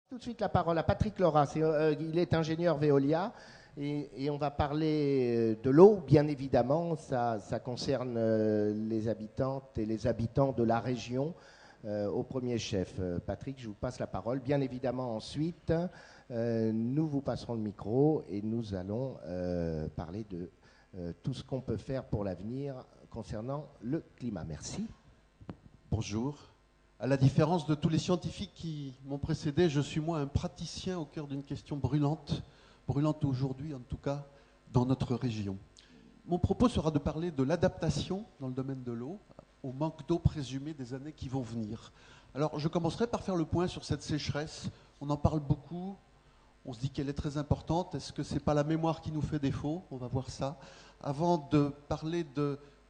Tout de suite la parole à Patrick Laura. Il est ingénieur Veolia et on va parler de l'eau, bien évidemment. Ça concerne les habitantes et les habitants de la région au premier chef. Patrick, je vous passe la parole. Bien évidemment, ensuite, nous vous passerons le micro et nous allons parler de tout ce qu'on peut faire pour l'avenir concernant le climat. Merci. Bonjour. À la différence de tous les scientifiques qui m'ont précédé, je suis moi un praticien au cœur d'une question brûlante aujourd'hui en tout cas, dans notre région. Mon propos sera de parler de l'adaptation dans le domaine de l'eau au manque d'eau présumé des années qui vont venir. Alors je commencerai par faire le point sur cette sécheresse. On en parle beaucoup, on se dit qu'elle est très importante. Est-ce que ce n'est pas la mémoire qui nous fait défaut? On va voir ça. Avant de parler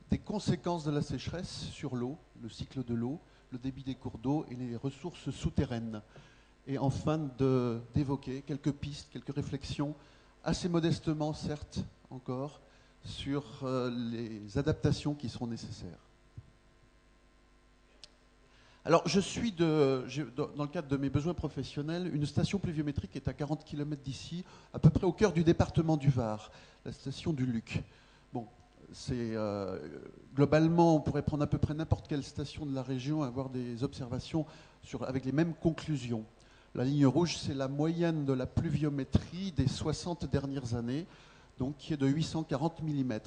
des conséquences de la sécheresse sur l'eau, le cycle de l'eau, le débit des cours d'eau et les ressources souterraines. Et enfin d'évoquer quelques pistes, quelques réflexions, assez modestement certes encore, sur les adaptations qui seront nécessaires. Alors je suis, dans le cadre de mes besoins professionnels, une station pluviométrique qui est à 40 km d'ici, à peu près au cœur du département du Var, la station du Luc. Bon, globalement, on pourrait prendre à peu près n'importe quelle station de la région et avoir des observations avec les mêmes conclusions. La ligne rouge, c'est la moyenne de la pluviométrie des 60 dernières années, donc qui est de 840 mm.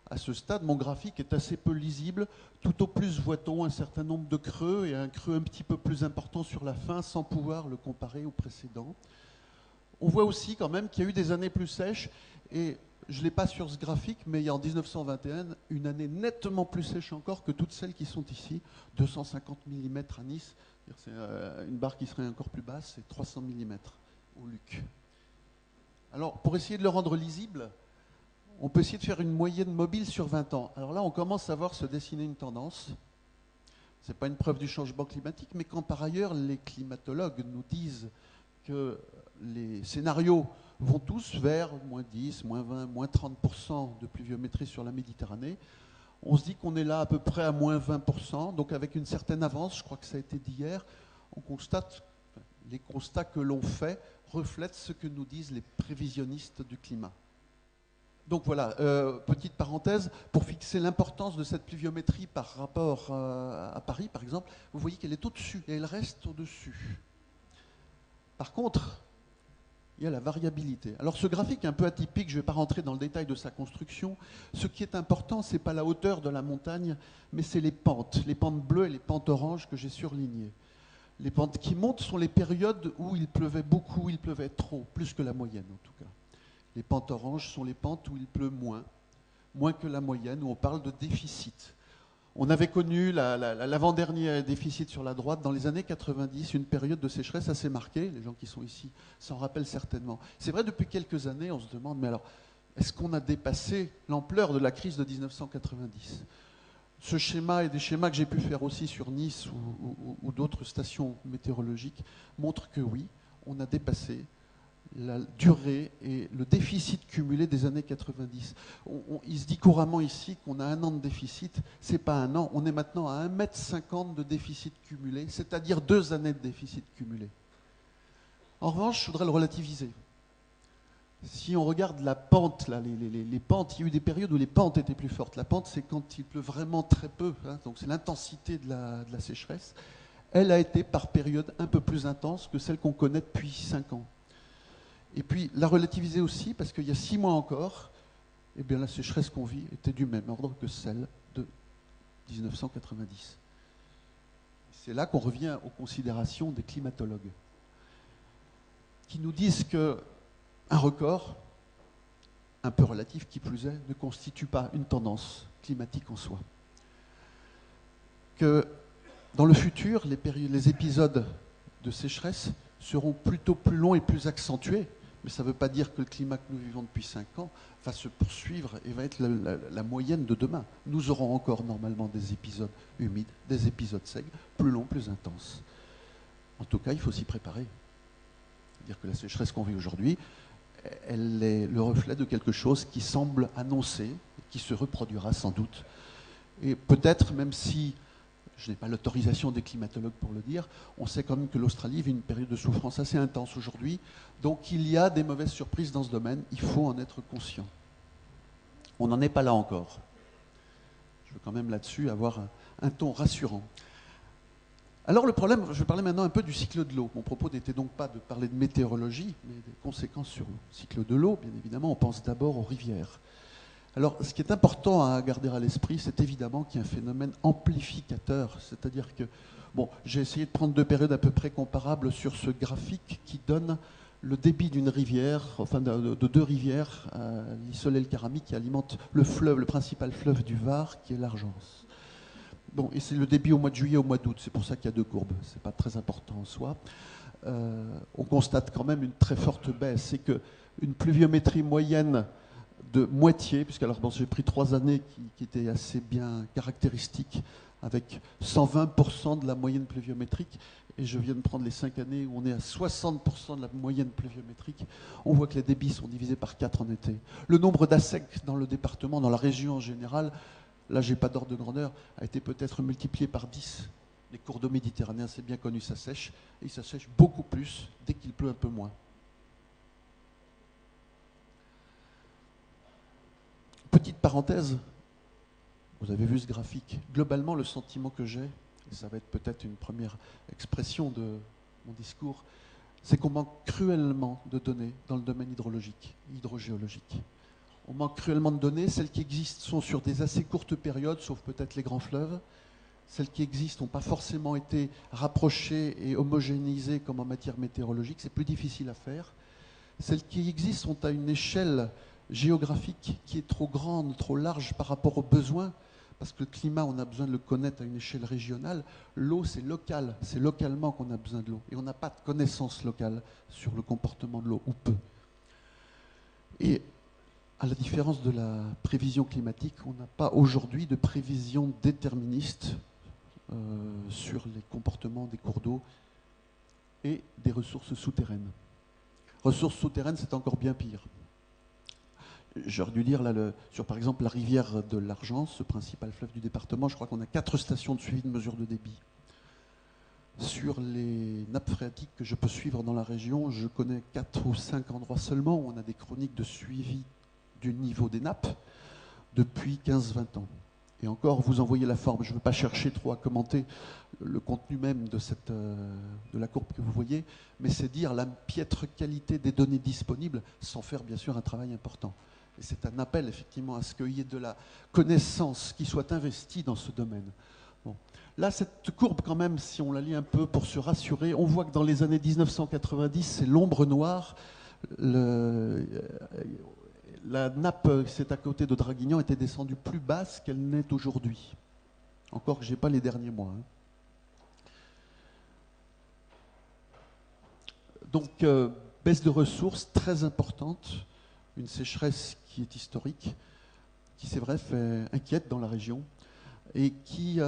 À ce stade, mon graphique est assez peu lisible. Tout au plus voit-on un certain nombre de creux et un creux un petit peu plus important sur la fin, sans pouvoir le comparer au précédent. On voit aussi quand même qu'il y a eu des années plus sèches et je ne l'ai pas sur ce graphique, mais il y a en 1921 une année nettement plus sèche encore que toutes celles qui sont ici. 250 mm à Nice, c'est une barre qui serait encore plus basse, c'est 300 mm au Luc. Alors, pour essayer de le rendre lisible, on peut essayer de faire une moyenne mobile sur 20 ans. Alors là, on commence à voir se dessiner une tendance. Ce n'est pas une preuve du changement climatique, mais quand par ailleurs les climatologues nous disent que les scénarios vont tous vers moins 10, moins 20, moins 30% de pluviométrie sur la Méditerranée. On se dit qu'on est là à peu près à moins 20%, donc avec une certaine avance, je crois que ça a été dit hier, on constate, les constats que l'on fait reflètent ce que nous disent les prévisionnistes du climat. Donc voilà, petite parenthèse, pour fixer l'importance de cette pluviométrie par rapport à Paris, par exemple, vous voyez qu'elle est au-dessus et elle reste au-dessus. Par contre, il y a la variabilité. Alors ce graphique est un peu atypique, je ne vais pas rentrer dans le détail de sa construction. Ce qui est important, ce n'est pas la hauteur de la montagne, mais c'est les pentes bleues et les pentes oranges que j'ai surlignées. Les pentes qui montent sont les périodes où il pleuvait beaucoup, il pleuvait trop, plus que la moyenne en tout cas. Les pentes oranges sont les pentes où il pleut moins que la moyenne, où on parle de déficit. On avait connu l'avant-dernier déficit sur la droite dans les années 90, une période de sécheresse assez marquée. Les gens qui sont ici s'en rappellent certainement. C'est vrai, depuis quelques années, on se demande, mais alors, est-ce qu'on a dépassé l'ampleur de la crise de 1990 ? Ce schéma et des schémas que j'ai pu faire aussi sur Nice ou d'autres stations météorologiques montrent que oui, on a dépassé la durée et le déficit cumulé des années 90. Il se dit couramment ici qu'on a un an de déficit. Ce n'est pas un an, on est maintenant à 1,50 m de déficit cumulé, c'est-à-dire 2 années de déficit cumulé. En revanche, je voudrais le relativiser. Si on regarde la pente, là, les pentes, il y a eu des périodes où les pentes étaient plus fortes. La pente, c'est quand il pleut vraiment très peu, hein, donc c'est l'intensité de la sécheresse. Elle a été par période un peu plus intense que celle qu'on connaît depuis 5 ans. Et puis la relativiser aussi, parce qu'il y a 6 mois encore, eh bien, la sécheresse qu'on vit était du même ordre que celle de 1990. C'est là qu'on revient aux considérations des climatologues, qui nous disent qu'un record, un peu relatif qui plus est, ne constitue pas une tendance climatique en soi. Que dans le futur, les épisodes de sécheresse seront plutôt plus longs et plus accentués, mais ça ne veut pas dire que le climat que nous vivons depuis 5 ans va se poursuivre et va être la moyenne de demain. Nous aurons encore normalement des épisodes humides, des épisodes secs, plus longs, plus intenses. En tout cas, il faut s'y préparer. C'est-à-dire que la sécheresse qu'on vit aujourd'hui, elle est le reflet de quelque chose qui semble annoncé, qui se reproduira sans doute. Et peut-être, même si je n'ai pas l'autorisation des climatologues pour le dire, on sait quand même que l'Australie vit une période de souffrance assez intense aujourd'hui. Donc il y a des mauvaises surprises dans ce domaine, il faut en être conscient. On n'en est pas là encore. Je veux quand même là-dessus avoir un ton rassurant. Alors le problème, je vais parler maintenant un peu du cycle de l'eau. Mon propos n'était donc pas de parler de météorologie, mais des conséquences sur le cycle de l'eau. Bien évidemment, on pense d'abord aux rivières. Alors ce qui est important à garder à l'esprit, c'est évidemment qu'il y a un phénomène amplificateur. C'est-à-dire que, bon, j'ai essayé de prendre deux périodes à peu près comparables sur ce graphique qui donne le débit d'une rivière, enfin de deux rivières, l'Issole et le Carami, qui alimentent le fleuve, le principal fleuve du Var, qui est l'Argence. Bon, et c'est le débit au mois de juillet, au mois d'août, c'est pour ça qu'il y a deux courbes, c'est pas très important en soi. On constate quand même une très forte baisse, c'est qu'une pluviométrie moyenne de moitié, puisque alors bon, j'ai pris 3 années qui étaient assez bien caractéristiques, avec 120% de la moyenne pluviométrique, et je viens de prendre les 5 années où on est à 60% de la moyenne pluviométrique. On voit que les débits sont divisés par 4 en été. Le nombre d'ASEC dans le département, dans la région en général, là j'ai pas d'ordre de grandeur, a été peut-être multiplié par 10. Les cours d'eau méditerranéens, c'est bien connu, ça sèche, et ça sèche beaucoup plus dès qu'il pleut un peu moins. Petite parenthèse, vous avez vu ce graphique. Globalement, le sentiment que j'ai, et ça va être peut-être une première expression de mon discours, c'est qu'on manque cruellement de données dans le domaine hydrogéologique. On manque cruellement de données. Celles qui existent sont sur des assez courtes périodes, sauf peut-être les grands fleuves. Celles qui existent n'ont pas forcément été rapprochées et homogénéisées comme en matière météorologique. C'est plus difficile à faire. Celles qui existent sont à une échelle géographique qui est trop grande, trop large par rapport aux besoins, parce que le climat, on a besoin de le connaître à une échelle régionale. L'eau, c'est local, c'est localement qu'on a besoin de l'eau. Et on n'a pas de connaissance locale sur le comportement de l'eau, ou peu. Et à la différence de la prévision climatique, on n'a pas aujourd'hui de prévision déterministe sur les comportements des cours d'eau et des ressources souterraines. Ressources souterraines, c'est encore bien pire. J'aurais dû dire, là, sur par exemple la rivière de l'Argence, ce principal fleuve du département, je crois qu'on a 4 stations de suivi de mesure de débit. Sur les nappes phréatiques que je peux suivre dans la région, je connais 4 ou 5 endroits seulement où on a des chroniques de suivi du niveau des nappes depuis 15-20 ans. Et encore, vous en voyez la forme. Je ne veux pas chercher trop à commenter le contenu même de la courbe que vous voyez, mais c'est dire la piètre qualité des données disponibles, sans faire bien sûr un travail important. Et c'est un appel effectivement à ce qu'il y ait de la connaissance qui soit investie dans ce domaine. Bon. Là, cette courbe quand même, si on la lit un peu pour se rassurer, on voit que dans les années 1990, c'est l'ombre noire. La nappe, c'est à côté de Draguignan, était descendue plus basse qu'elle n'est aujourd'hui. Encore que je n'ai pas les derniers mois. Donc, baisse de ressources très importante, une sécheresse qui est historique, qui, c'est vrai, inquiète dans la région, et qui,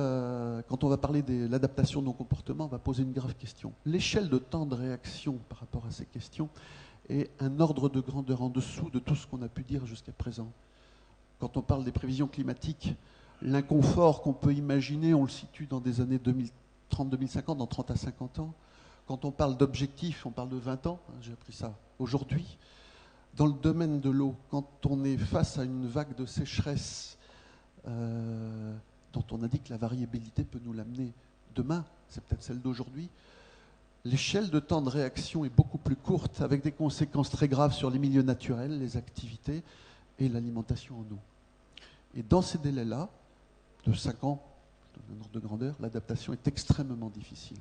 quand on va parler de l'adaptation de nos comportements, va poser une grave question. L'échelle de temps de réaction par rapport à ces questions est un ordre de grandeur en dessous de tout ce qu'on a pu dire jusqu'à présent. Quand on parle des prévisions climatiques, l'inconfort qu'on peut imaginer, on le situe dans des années 2030-2050, dans 30 à 50 ans. Quand on parle d'objectifs, on parle de 20 ans, j'ai appris ça aujourd'hui. Dans le domaine de l'eau, quand on est face à une vague de sécheresse dont on a dit que la variabilité peut nous l'amener demain, c'est peut-être celle d'aujourd'hui, l'échelle de temps de réaction est beaucoup plus courte, avec des conséquences très graves sur les milieux naturels, les activités et l'alimentation en eau. Et dans ces délais-là, de 5 ans, un ordre de grandeur, l'adaptation est extrêmement difficile.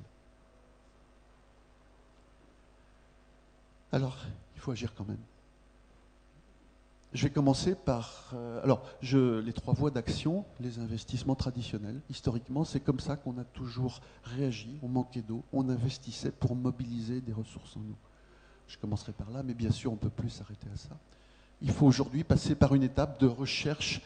Alors, il faut agir quand même. Je vais commencer par les 3 voies d'action, les investissements traditionnels. Historiquement, c'est comme ça qu'on a toujours réagi. On manquait d'eau, on investissait pour mobiliser des ressources en eau. Je commencerai par là, mais bien sûr, on ne peut plus s'arrêter à ça. Il faut aujourd'hui passer par une étape de recherche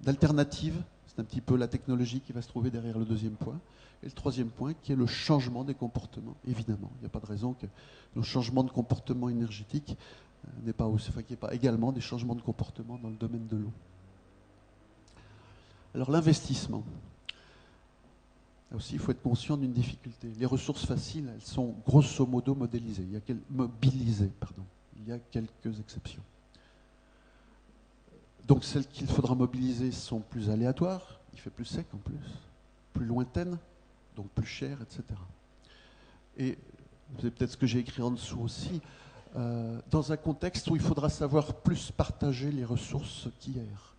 d'alternatives. C'est un petit peu la technologie qui va se trouver derrière le deuxième point. Et le troisième point, qui est le changement des comportements. Évidemment, il n'y a pas de raison que le changement de comportement énergétique qu'il n'y ait pas également des changements de comportement dans le domaine de l'eau. Alors l'investissement. Là aussi, il faut être conscient d'une difficulté. Les ressources faciles, elles sont grosso modo modélisées. Mobilisées, pardon. Il y a quelques exceptions. Donc celles qu'il faudra mobiliser sont plus aléatoires, il fait plus sec en plus lointaines, donc plus chères, etc. Et c'est peut-être ce que j'ai écrit en dessous aussi, dans un contexte où il faudra savoir plus partager les ressources qu'hier.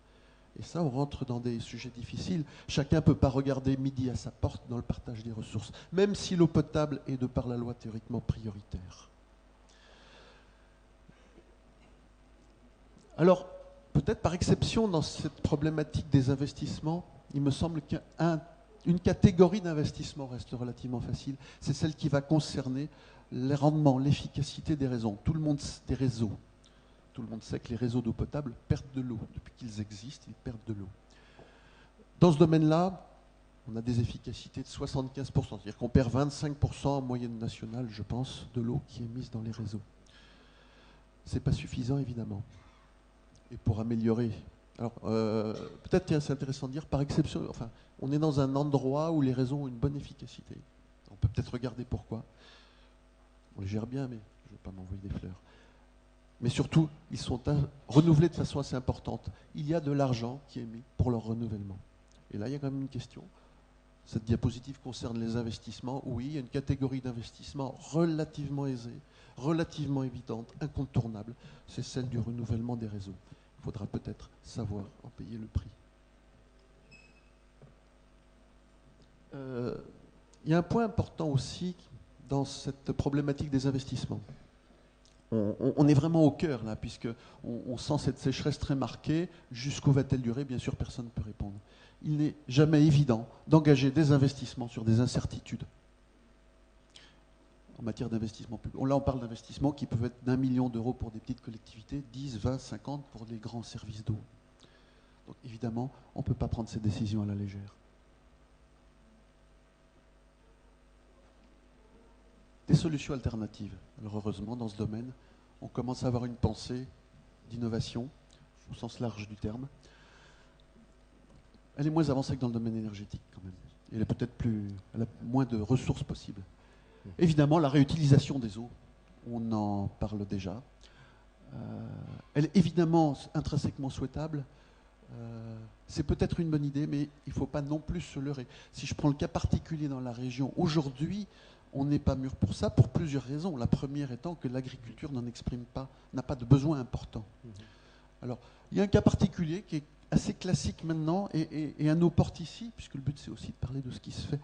Et ça, on rentre dans des sujets difficiles. Chacun ne peut pas regarder midi à sa porte dans le partage des ressources, même si l'eau potable est, de par la loi, théoriquement prioritaire. Alors, peut-être par exception, dans cette problématique des investissements, il me semble qu'une catégorie d'investissement reste relativement facile. C'est celle qui va concerner les rendements, l'efficacité des réseaux. Tout le monde sait que les réseaux d'eau potable perdent de l'eau. Depuis qu'ils existent, ils perdent de l'eau. Dans ce domaine-là, on a des efficacités de 75%. C'est-à-dire qu'on perd 25% en moyenne nationale, je pense, de l'eau qui est mise dans les réseaux. Ce n'est pas suffisant, évidemment. Et pour améliorer... Alors, peut-être c'est intéressant de dire, par exception, enfin, on est dans un endroit où les réseaux ont une bonne efficacité. On peut peut-être regarder pourquoi. On les gère bien, mais je ne veux pas m'envoyer des fleurs. Mais surtout, ils sont renouvelés de façon assez importante. Il y a de l'argent qui est mis pour leur renouvellement. Et là, il y a quand même une question. Cette diapositive concerne les investissements. Oui, il y a une catégorie d'investissement relativement aisée, relativement évidente, incontournable. C'est celle du renouvellement des réseaux. Il faudra peut-être savoir en payer le prix. Il y a un point important aussi dans cette problématique des investissements. On est vraiment au cœur, là, puisqu'on sent cette sécheresse très marquée. Jusqu'où va-t-elle durer? Bien sûr, personne ne peut répondre. Il n'est jamais évident d'engager des investissements sur des incertitudes en matière d'investissement public. Là, on parle d'investissements qui peuvent être d'1 million d'euros pour des petites collectivités, 10, 20, 50 pour des grands services d'eau. Donc, évidemment, on ne peut pas prendre ces décisions à la légère. Des solutions alternatives. Alors heureusement, dans ce domaine, on commence à avoir une pensée d'innovation, au sens large du terme. Elle est moins avancée que dans le domaine énergétique, quand même. Elle est peut-être elle a moins de ressources possibles. Évidemment, la réutilisation des eaux, on en parle déjà. Elle est évidemment intrinsèquement souhaitable. C'est peut-être une bonne idée, mais il ne faut pas non plus se leurrer. Si je prends le cas particulier dans la région, aujourd'hui, on n'est pas mûr pour ça, pour plusieurs raisons. La première étant que l'agriculture n'a pas de besoin important. Alors, il y a un cas particulier qui est assez classique maintenant, et un nous porte ici, puisque le but c'est aussi de parler de ce qui se fait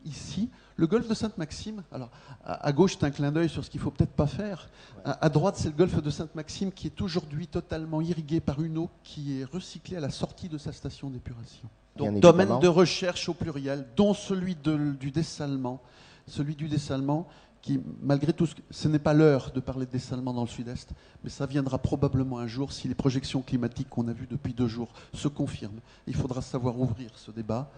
ici. Le golfe de Sainte-Maxime, alors à gauche c'est un clin d'œil sur ce qu'il ne faut peut-être pas faire. À droite c'est le golfe de Sainte-Maxime qui est aujourd'hui totalement irrigué par une eau qui est recyclée à la sortie de sa station d'épuration. Donc domaine de recherche au pluriel, dont celui du dessalement. Celui du dessalement, qui, malgré tout, ce n'est pas l'heure de parler de dessalement dans le sud-est, mais ça viendra probablement un jour si les projections climatiques qu'on a vues depuis 2 jours se confirment. Il faudra savoir ouvrir ce débat.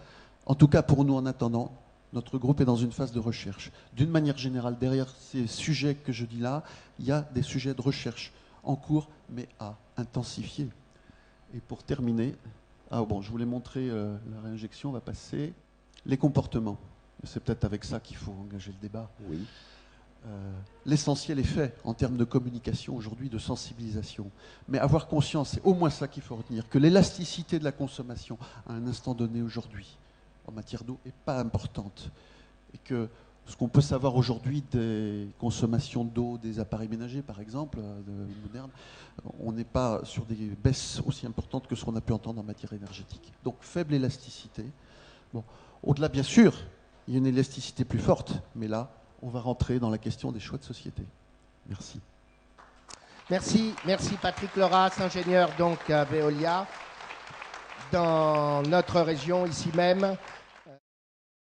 En tout cas, pour nous, en attendant, notre groupe est dans une phase de recherche. D'une manière générale, derrière ces sujets que je dis là, il y a des sujets de recherche en cours, mais à intensifier. Et pour terminer, je voulais montrer la réinjection, on va passer. Les comportements. C'est peut-être avec ça qu'il faut engager le débat. Oui. L'essentiel est fait en termes de communication aujourd'hui, de sensibilisation. Mais avoir conscience, c'est au moins ça qu'il faut retenir, que l'élasticité de la consommation à un instant donné aujourd'hui, en matière d'eau, n'est pas importante. Et que ce qu'on peut savoir aujourd'hui des consommations d'eau des appareils ménagers, par exemple, modernes, on n'est pas sur des baisses aussi importantes que ce qu'on a pu entendre en matière énergétique. Donc faible élasticité. Bon, au-delà, bien sûr, il y a une élasticité plus forte, mais là, on va rentrer dans la question des choix de société. Merci. Merci Patrick Loras, ingénieur donc à Veolia, dans notre région, ici même.